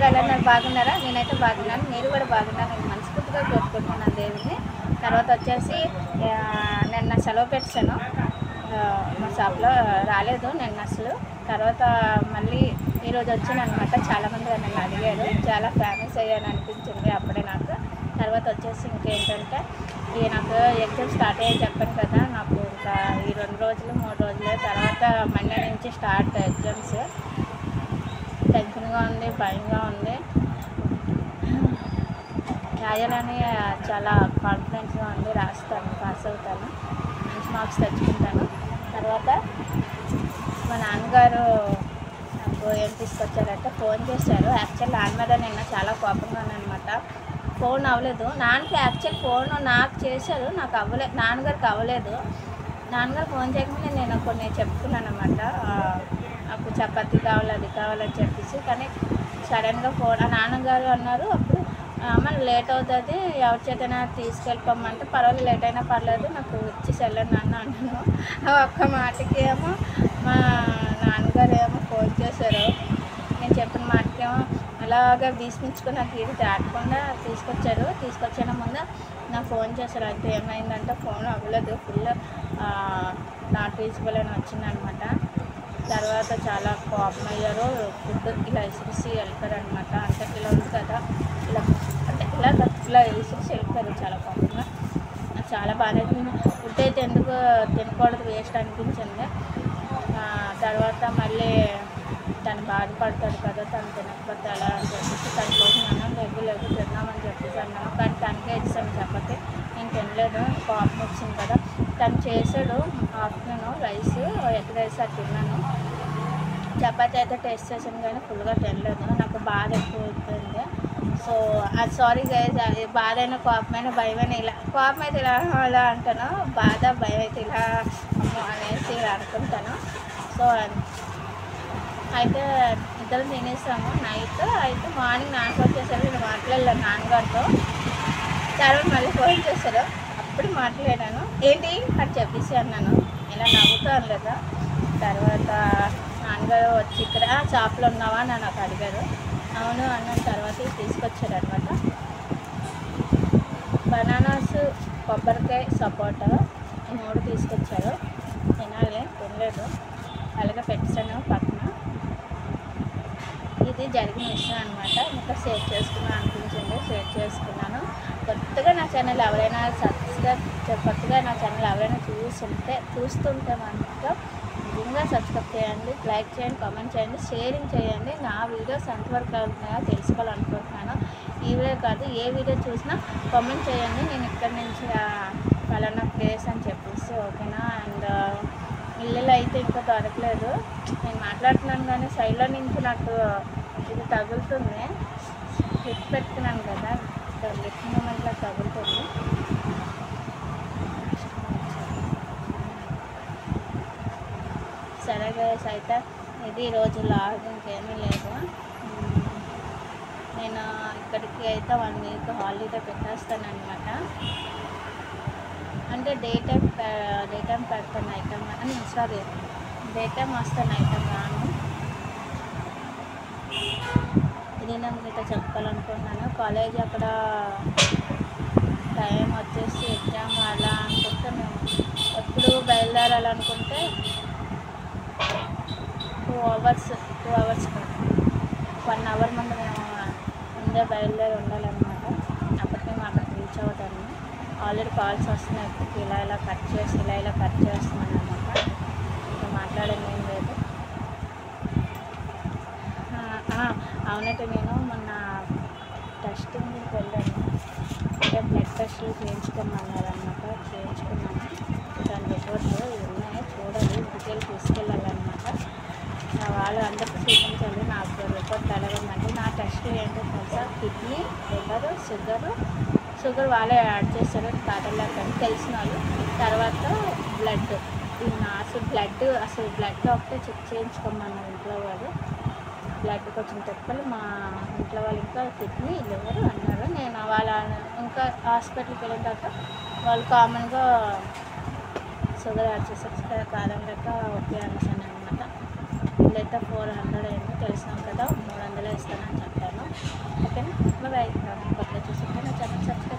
అందరూ ఎలా ఉన్నారు, బాగున్నారా? నేనైతే బాగున్నాను, మీరు కూడా బాగున్నాను మనస్ఫూర్తిగా కోరుకుంటున్నాను దేవుడిని. తర్వాత వచ్చేసి నిన్న సెలవు పెట్టాను, మా షాప్లో రాలేదు నిన్న అసలు. తర్వాత మళ్ళీ ఈరోజు వచ్చాను అనమాట. చాలామంది నన్ను అడిగారు, చాలా ఫేమస్ అయ్యాను అనిపించింది అప్పుడే నాకు. తర్వాత వచ్చేసి ఇంకేంటంటే నాకు ఎగ్జామ్ స్టార్ట్ అయ్యాయి చెప్పాను కదా, నాకు ఇంకా ఈ 2 రోజులు 3 రోజులు తర్వాత మండే నుంచి స్టార్ట్ ఎగ్జామ్స్. టెన్షన్గా ఉంది, భయంగా ఉంది. రాయాలని చాలా కాన్ఫిడెన్స్గా ఉంది, రాస్తాను, పాస్ అవుతాను, మంచి మార్క్స్ తెచ్చుకుంటాను. తర్వాత మా నాన్నగారు నాకు ఏం తీసుకొచ్చారంటే ఫోన్ చేశారు. యాక్చువల్ నాన్న మీద నిన్న చాలా కోపంగా ఉన్నానమాట. ఫోన్ అవ్వలేదు నాన్నకి, యాక్చువల్ ఫోన్ నాకు చేశారు, నాకు అవ్వలేదు, నాన్నగారికి అవ్వలేదు. నాన్నగారు ఫోన్ చేయకముందే నేను కొన్ని చెప్పుకున్నాను అనమాట, నాకు చపాతీ కావాలి అది కావాలని చెప్పేసి. కానీ సడన్గా ఫోన్ నాన్నగారు అన్నారు అప్పుడు, అమ్మ లేట్ అవుతుంది, ఎవరి చేతైనా తీసుకెళ్ళిపోమంటే పర్వాలేదు, లేట్ అయినా పర్లేదు, నాకు ఇచ్చేసి వెళ్ళండి నాన్న అన్నాను. ఒక్క మాటకి ఏమో మా నాన్నగారు ఏమో ఫోన్ చేశారు. నేను చెప్పిన మాటకేమో అలాగా భీష్మించుకుని నాకు ఇది దాటకుండా తీసుకొచ్చిన ముందు నాకు ఫోన్ చేశారు. అయితే ఏమైందంటే ఫోన్ అవ్వలేదు, ఫుల్ నాట్ రీచబుల్ అని వచ్చిందనమాట. తర్వాత చాలా కోపం అయ్యారు, ఫుడ్ ఇలా ఇసిరిసి వెళ్ళిపోయారు అనమాట. అంటే ఇలా ఉంది కదా, ఇలా అంటే ఇలా ఇసిరిసి వెళ్ళిపోయారు చాలా కోపంగా. నాకు చాలా బాగా ఫుడ్ అయితే ఎందుకు తినకూడదు, వేస్ట్ అనిపించింది. తర్వాత మళ్ళీ తను బాధపడతాడు కదా, తను తినకపోతే అలా అని చెప్పేసి తన కోసం అన్నం లేదు తిన్నామని చెప్పేసి అన్నాను. కానీ తనకే ఇచ్చాను చపాతి, నేను తినలేదు, కోపం వచ్చింది కదా. తను చేసాడు ఆఫ్టర్నూన్ రైస్, ఎగ్ రైస్ అది తిన్నాను. చపాతి అయితే టేస్ట్ చేసాను కానీ ఫుల్గా తినలేదు, నాకు బాధ ఎక్కువ అవుతుంది. సో అది సారీ గైజ్, అది బాధ అయినా కోపమైన భయమైనా ఇలా, కోపం అయితే ఇలా అలా అంటాను, బాధ భయం అయితే ఇలా అనేసి ఇలా అనుకుంటాను. సో అయితే ఇద్దరం తినేసాము నైట్. అయితే మార్నింగ్ నాన్న వచ్చేసరికి నేను మాట్లాడలేను నాన్నగారితో. తర్వాత మళ్ళీ ఫోన్ చేశారు, అప్పుడు మాట్లాడాను. ఏంటి అని చెప్పేసి అన్నాను, ఇలా నవ్వుతాను లేదా. తర్వాత నాన్నగారు వచ్చి ఇక్కడ షాప్లో ఉన్నావా అని నాకు అడిగారు. అవును అన్న తర్వాత తీసుకొచ్చారు అనమాట. బనానాస్, కొబ్బరికాయ, సపోటా ఈ 3 తీసుకొచ్చారు. తినలేదు, అలాగే పెట్టాను పక్కన. ఇది జరిగిన విషయం అనమాట. ఇంకా షేర్ చేసుకున్నాను అనిపించింది, షేర్ చేసుకున్నాను. కొత్తగా నా ఛానల్ ఎవరైనా కొత్తగా నా ఛానల్ ఎవరైనా చూస్తుంటే మాత్రం నిజంగా సబ్స్క్రైబ్ చేయండి, లైక్ చేయండి, కామెంట్ చేయండి, షేరింగ్ చేయండి. నా వీడియోస్ ఎంతవరకు అవుతున్నాయో తెలుసుకోవాలనుకుంటున్నాను. ఈ వీడియో కాదు, ఏ వీడియో చూసినా కామెంట్ చేయండి, నేను ఇక్కడి నుంచి ఫలానా ప్లేస్ అని చెప్పేసి, ఓకేనా. అండ్ ఇల్లులో అయితే ఇంకా దొరకలేదు. నేను మాట్లాడుతున్నాను కానీ సైడ్లో నుంచి నాకు ఇది తగులుతుంది, లిప్ పెట్టుకున్నాను కదా, లిప్ మూమెంట్లో తగులుతుంది. సరే గైస్, అయితే ఇది ఈరోజు లాగ్, ఇంకేమీ లేదు. నేను ఇక్కడికి అయితే 1 వీక్ హాలిడే పెట్టేస్తాను అనమాట. అంటే డే టైం పెడతాను, night time sorry day time వస్తాను, నైట్ టైం రాను. ఇది నేను మీతో చెప్పాలనుకుంటున్నాను. కాలేజ్ అక్కడ టైం వచ్చేసి ఎగ్జామ్ అలా అనుకుంటే మేము ఎప్పుడు బయలుదేరాలనుకుంటే 2 అవర్స్ 1 అవర్ ముందు మేము ముందే బయలుదేరి ఉండాలన్నమాట. అప్పటికి మేము అక్కడికి రీచ్ అవుతాము. ఆల్రెడీ కాల్స్ వస్తున్నాయి, ఇప్పటికి ఇలా కట్ చేస్తున్నాను అనమాట. ఇంకా మాట్లాడేది ఏం లేదు. అవునైతే నేను మొన్న టెస్టింగ్కి వెళ్ళాను, అంటే బ్లడ్ టెస్టులు చేయించుకోమన్నారనమాట. చేయించుకున్నాను, దాని రిపోర్ట్స్ ఇవి ఉన్నాయి, చూడాలి, ఇంటికి తీసుకెళ్ళాలన్నమాట. వాళ్ళు అందరికీ చూపించాలి నాకు రిపోర్ట్ ఎలాగందంటే. నా టెస్ట్ ఏంటో తెలుసా, కిడ్నీ, లివర్, షుగర్ వాళ్ళే యాడ్ చేస్తారు, కాదలేకని తెలిసిన వాళ్ళు. తర్వాత బ్లడ్, అసలు బ్లడ్ ఒకటే చెక్ చేయించుకోమన్నారు ఇంట్లో వాళ్ళు. బ్లడ్ కొంచెం తిప్పాలి, మా ఇంట్లో వాళ్ళు ఇంకా కిడ్నీ, లివర్ అన్నారు. నేను వాళ్ళ ఇంకా హాస్పిటల్కి వెళ్ళిన తర్వాత వాళ్ళు కామన్గా షుగర్ యాడ్ చేసేసి కారం లెక్క ఓకే అనేసాను అనమాట. వీళ్ళైతే 400 అయింది, తెలిసినాం కదా, 300 ఇస్తానని చెప్పాను. ఓకేనా. బాయ్. కొత్తగా చూసుకుంటే నా ఛానల్ సబ్స్క్రైబ్